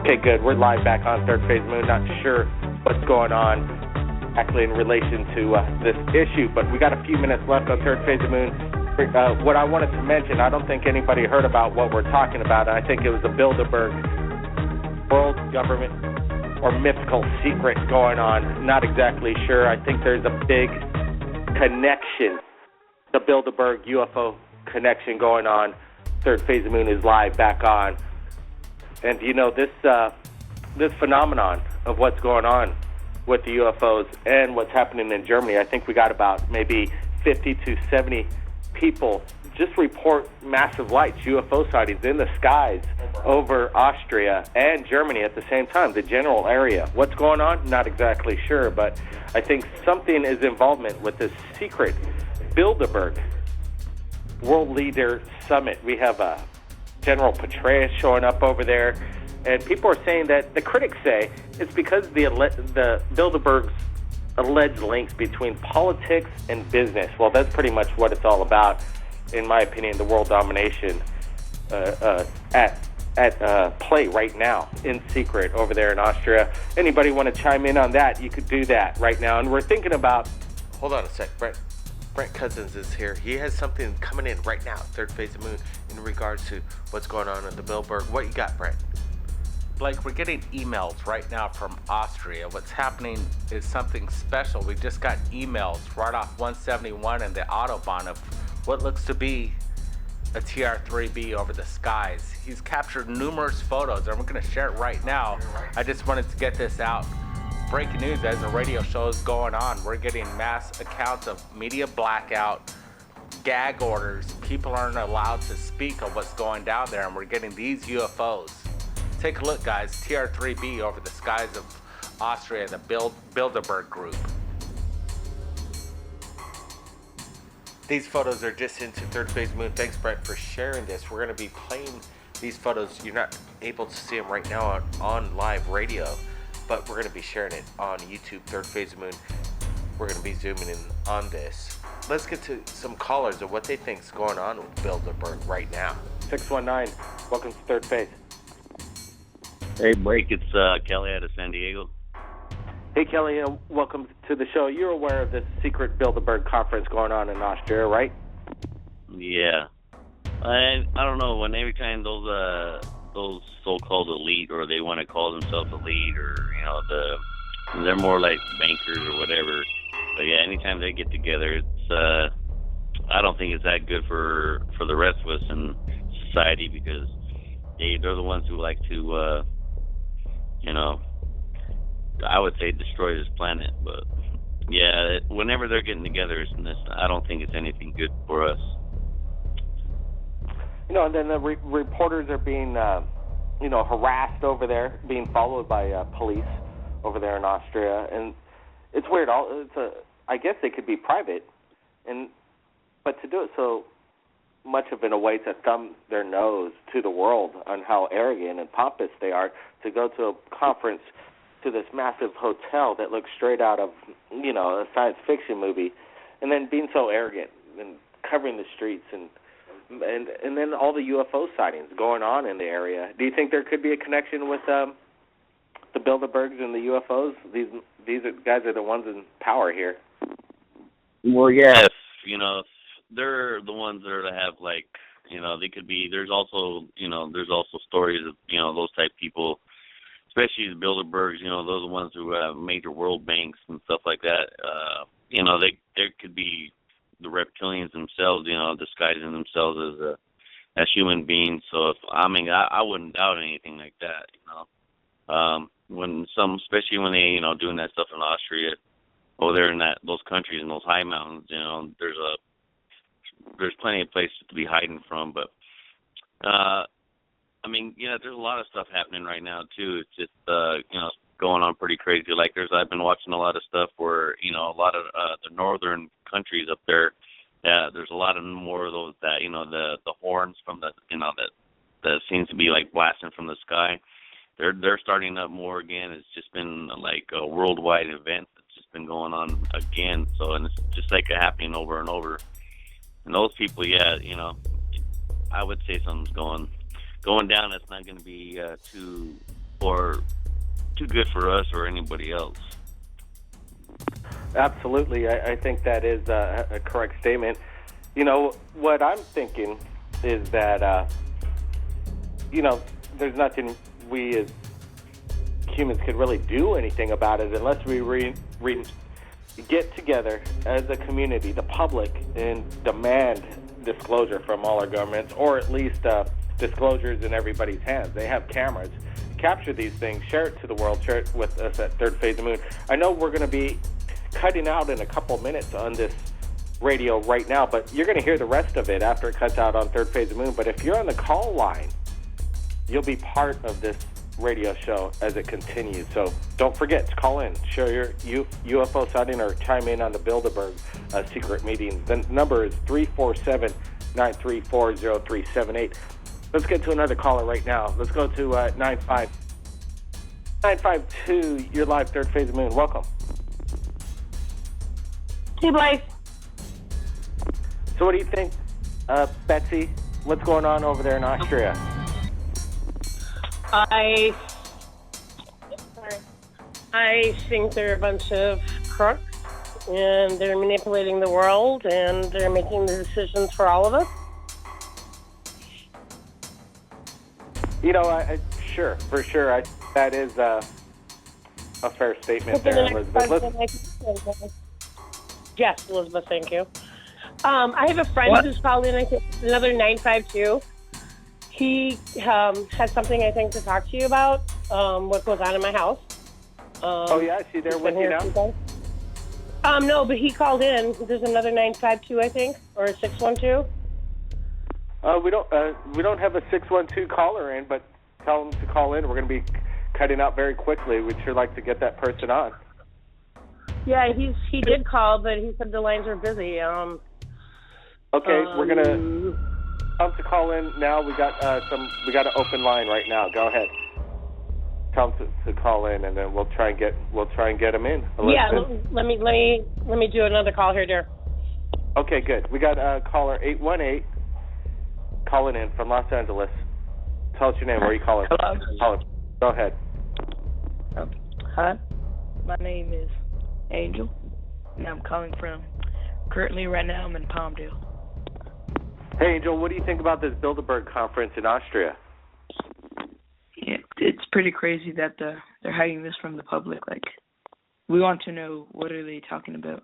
Okay, good. We're live back on Third Phase Moon. Not sure what's going on actually in relation to this issue, but we got a few minutes left on Third Phase of Moon. What I wanted to mention, I don't think anybody heard about what we're talking about. I think it was the Bilderberg world government or mythical secret going on. Not exactly sure. I think there's a big connection, the Bilderberg UFO connection going on. Third Phase of Moon is live back on. And you know, this phenomenon of what's going on with the UFOs and what's happening in Germany, I think we got about maybe 50 to 70 people just report massive lights, UFO sightings in the skies over Austria and Germany at the same time, the general area. What's going on? Not exactly sure, but I think something is involvement with this secret Bilderberg World Leader Summit. We have General Petraeus showing up over there, and people are saying that the critics say it's because the Bilderberg's alleged links between politics and business. Well, that's pretty much what it's all about, in my opinion. The world domination at play right now in secret over there in Austria. Anybody want to chime in on that? You could do that right now. And we're thinking about. Hold on a sec, Brent. Brent Cousins is here. He has something coming in right now, Third Phase of Moon, in regards to what's going on at the Bilderberg. What you got, Brent? Blake, we're getting emails right now from Austria. What's happening is something special. We just got emails right off 171 and the Autobahn of what looks to be a TR3B over the skies. He's captured numerous photos, and we're going to share it right now. I just wanted to get this out. Breaking news as the radio show is going on. We're getting mass accounts of media blackout, gag orders. People aren't allowed to speak of what's going down there, and we're getting these UFOs. Take a look, guys. TR3B over the skies of Austria, the Bilderberg group. These photos are just into Third Phase Moon. Thanks, Brent, for sharing this. We're going to be playing these photos. You're not able to see them right now on live radio, but we're going to be sharing it on YouTube, Third Phase Moon. We're going to be zooming in on this. Let's get to some callers of what they think is going on with Bilderberg right now. 619, welcome to Third Phase. Hey, Blake, it's Kelly out of San Diego. Hey, Kelly, welcome to the show. You're aware of this secret Bilderberg conference going on in Austria, right? Yeah. I don't know, when every time those so-called elite, or they want to call themselves elite, or, you know, they're more like bankers or whatever. But yeah, anytime they get together, it's I don't think it's that good for the rest of us in society, because they're the ones who like to, you know, I would say destroy this planet. But yeah, whenever they're getting together, I don't think it's anything good for us. You know, and then the reporters are being, you know, harassed over there, being followed by police over there in Austria, and it's weird. I guess they could be private, but to do it so much of in a way to thumb their nose to the world on how arrogant and pompous they are, to go to a conference, to this massive hotel that looks straight out of, you know, a science fiction movie, and then being so arrogant and covering the streets and then all the UFO sightings going on in the area. Do you think there could be a connection with the Bilderbergs and the UFOs? These guys are the ones in power here. Well, yeah, you know, they're the ones that have, like, you know, they could be. There's also stories of, you know, those type people, especially the Bilderbergs. You know, those are the ones who have major world banks and stuff like that. You know, there could be the reptilians themselves, you know, disguising themselves as human beings. So I wouldn't doubt anything like that. You know, especially when they, you know, doing that stuff in Austria, over there in those countries in those high mountains, you know, there's plenty of places to be hiding from. But I mean, yeah, there's a lot of stuff happening right now too. It's just you know, going on pretty crazy. Like I've been watching a lot of stuff where, you know, a lot of the northern countries up there, there's a lot of more of those that, you know, the horns from the, you know, that seems to be like blasting from the sky. They're starting up more again. It's just been like a worldwide event that's just been going on again. So, and it's just like happening over and over. And those people, yeah, you know, I would say something's going down. That's not going to be too or too good for us or anybody else. Absolutely. I think that is a correct statement. What I'm thinking is that, there's nothing we as humans could really do anything about it unless we get together as a community, the public, and demand disclosure from all our governments, or at least disclosures in everybody's hands. They have cameras. Capture these things, share it to the world, share it with us at Third Phase of Moon. I know we're going to be cutting out in a couple minutes on this radio right now, but you're going to hear the rest of it after it cuts out on Third Phase of Moon. But if you're on the call line, you'll be part of this radio show as it continues. So don't forget to call in, share your UFO sighting, or chime in on the Bilderberg secret meeting. The number is 347-934-0378. Let's get to another caller right now. Let's go to 952. You're live, Third Phase of Moon. Welcome. Hey, Blythe. So what do you think, Betsy? What's going on over there in Austria? I think they're a bunch of crooks, and they're manipulating the world, and they're making the decisions for all of us. Sure, for sure. That is a fair statement there, Elizabeth. Yes, Elizabeth, thank you. I have a friend who's called in, I think, another 952. He had something, I think, to talk to you about, what goes on in my house. Is she there with you now? No, but he called in. There's another 952, I think, or a 612. We don't have a 612 caller in, but tell them to call in. We're going to be cutting out very quickly. We'd sure like to get that person on. Yeah, he did call, but he said the lines are busy. Okay, we're going to tell them to call in now. We got an open line right now. Go ahead. Tell them to call in, and then we'll try and get them in. Elizabeth? Yeah, let me do another call here, dear. Okay, good. We got caller 818 calling in from Los Angeles. Tell us your name. Where are you calling? Hello. Go ahead. Hi. My name is Angel, and I'm calling from. Currently, right now, I'm in Palmdale. Hey, Angel. What do you think about this Bilderberg conference in Austria? Yeah, it's pretty crazy that they're hiding this from the public. Like, we want to know, what are they talking about,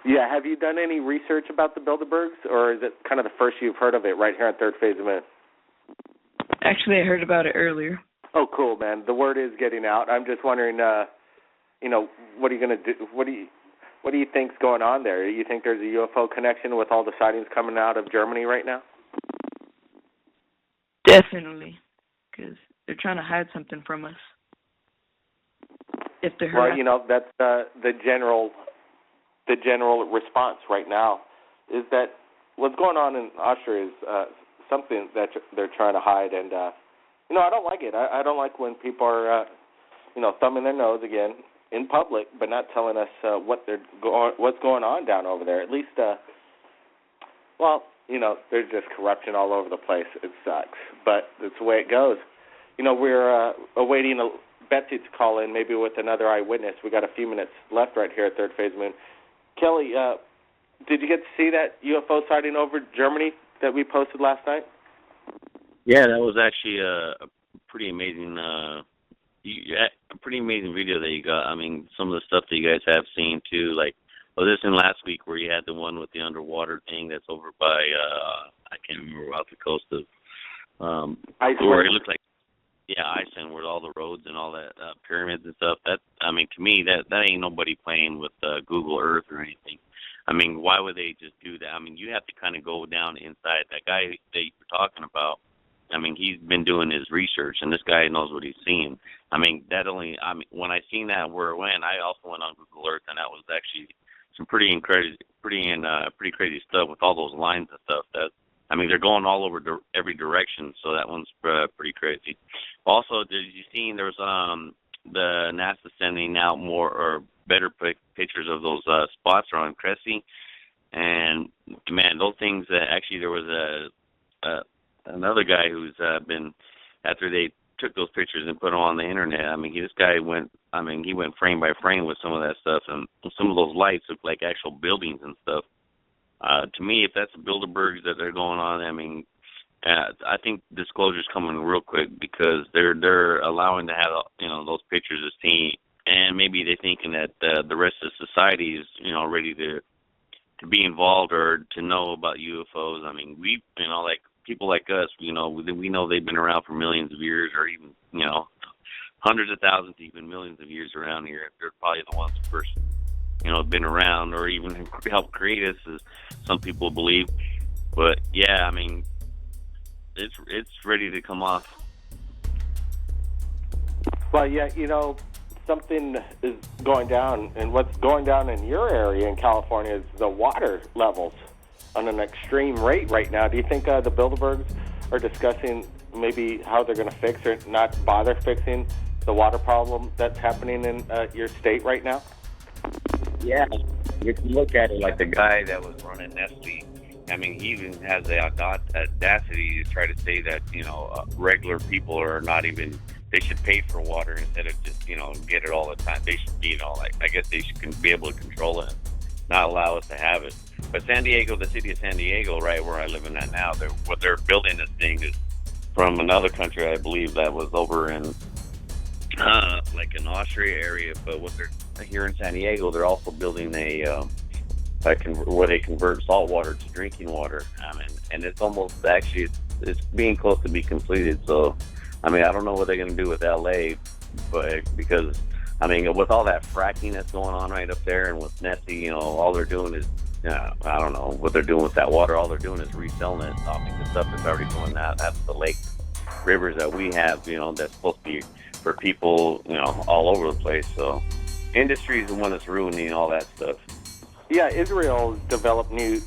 Yeah, have you done any research about the Bilderbergs, or is it kind of the first you've heard of it right here on Third Phase of Moon? Actually, I heard about it earlier. Oh, cool, man. The word is getting out. I'm just wondering, what are you going to do? What do you think's going on there? You think there's a UFO connection with all the sightings coming out of Germany right now? Definitely, because they're trying to hide something from us. If they're that's the general response right now is that what's going on in Austria is something that they're trying to hide, and I don't like it. I don't like when people are thumbing their nose again in public, but not telling us what's going on down over there. At least, there's just corruption all over the place. It sucks, but it's the way it goes. We're awaiting Betsy to call in, maybe with another eyewitness. We got a few minutes left right here at Third Phase Moon. Kelly, did you get to see that UFO sighting over Germany that we posted last night? Yeah, that was actually a pretty amazing, video that you got. I mean, some of the stuff that you guys have seen too, like, this in last week where you had the one with the underwater thing that's over by, I can't remember, off the coast of, where it looked like, Iceland, where all the roads and all that pyramids and stuff. That, I mean, to me, that ain't nobody playing with Google Earth or anything. I mean, why would they just do that? I mean, you have to kind of go down inside. That guy that you're talking about, I mean, he's been doing his research, and this guy knows what he's seeing. I mean, when I seen that where it went, I also went on Google Earth, and that was actually some pretty crazy stuff with all those lines and stuff. They're going all over every direction, so that one's pretty crazy. Also, did you see there's the NASA sending out more or better pictures of those spots around Cressy, and man, those things. Actually, there was another guy who's been, after they took those pictures and put them on the internet. I mean, this guy went frame by frame with some of that stuff, and some of those lights look like actual buildings and stuff. To me, if that's the Bilderbergs that are going on, I mean, I think disclosure's coming real quick because they're allowing to have those pictures as seen, and maybe they're thinking that the rest of society is ready to be involved or to know about UFOs. I mean, we like people like us, we know they've been around for millions of years, or even hundreds of thousands, even millions of years around here. They're probably the ones who first been around or even helped create us, as some people believe. But yeah, I mean, it's ready to come off. Well, yeah, something is going down, and what's going down in your area in California is the water levels on an extreme rate right now. Do you think the Bilderbergs are discussing maybe how they're going to fix or not bother fixing the water problem that's happening in your state right now? Yeah, if you look at it, like the guy that was running Nestle, I mean, he even has the audacity to try to say that, regular people are not even, they should pay for water instead of just, get it all the time. They should be, I guess they should be able to control it, not allow us to have it. But San Diego, the city of San Diego, right where I live in that now, what they're building this thing is from another country, I believe, that was over in, like an Austria area. But what they're here in San Diego, they're also building where they convert salt water to drinking water. I mean, and it's almost actually it's being close to be completed. So, I mean, I don't know what they're going to do with LA, but because I mean, with all that fracking that's going on right up there, and with Nessie, all they're doing is, I don't know what they're doing with that water. All they're doing is reselling it. I mean, the stuff that's already going out, that's the lake rivers that we have, that's supposed to be for people, all over the place. So, industry is the one that's ruining all that stuff. Yeah, Israel developed new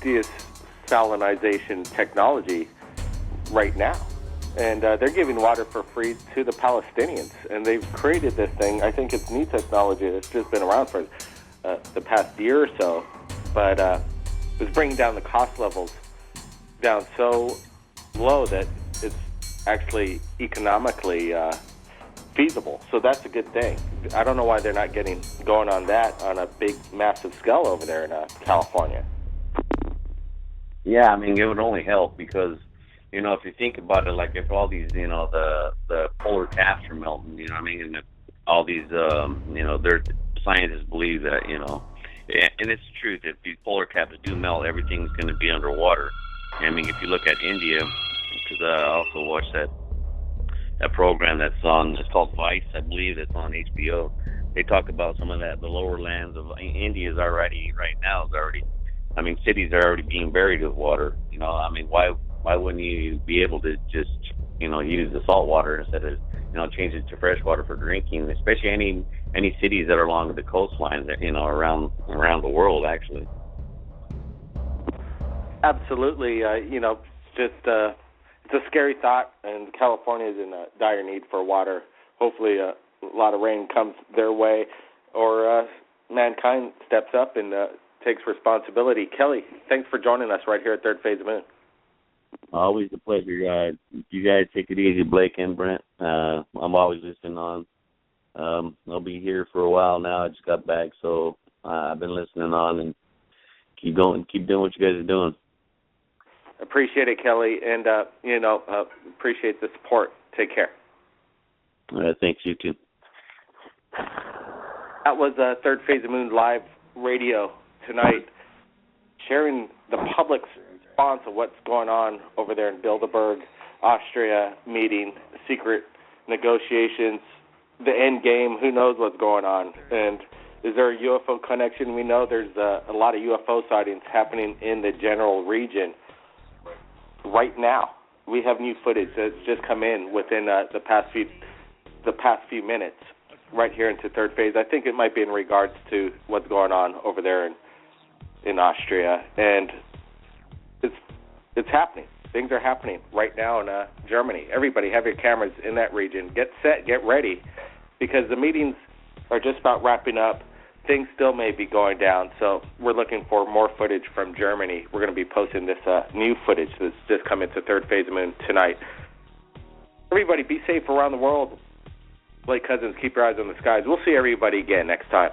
desalinization technology right now, and they're giving water for free to the Palestinians, and they've created this thing. I think it's new technology that's just been around for the past year or so, but it's bringing down the cost levels down so low that it's actually economically feasible. So that's a good thing. I don't know why they're not getting going on that on a big, massive scale over there in California. Yeah, I mean, it would only help because, if you think about it, like if all these, the polar caps are melting, I mean, and all these, their scientists believe that, and it's the truth, if these polar caps do melt, everything's going to be underwater. I mean, if you look at India, because I also watched that program it's called Vice, I believe, that's on HBO. They talk about some of that, the lower lands of India right now, I mean, cities are already being buried with water. I mean, why wouldn't you be able to just, use the salt water instead of, change it to fresh water for drinking, especially any cities that are along the coastline that, around the world, actually. Absolutely. It's a scary thought, and California is in a dire need for water. Hopefully a lot of rain comes their way, or mankind steps up and takes responsibility. Kelly, thanks for joining us right here at Third Phase of Moon. Always a pleasure, guys. You guys take it easy, Blake and Brent. I'm always listening on. I'll be here for a while now. I just got back, so I've been listening on, and keep doing what you guys are doing. Appreciate it, Kelly, and appreciate the support. Take care. Thanks, you too. That was Third Phase of Moon live radio tonight, sharing the public's response of what's going on over there in Bilderberg, Austria, meeting, secret negotiations, the end game. Who knows what's going on? And is there a UFO connection? We know there's a lot of UFO sightings happening in the general region. Right now, we have new footage that's just come in within the past few minutes, right here into Third Phase. I think it might be in regards to what's going on over there in Austria, and it's happening. Things are happening right now in Germany. Everybody, have your cameras in that region. Get set, get ready, because the meetings are just about wrapping up. Things still may be going down, so we're looking for more footage from Germany. We're going to be posting this new footage that's just come into Third Phase of Moon tonight. Everybody be safe around the world. Blake Cousins, keep your eyes on the skies. We'll see everybody again next time.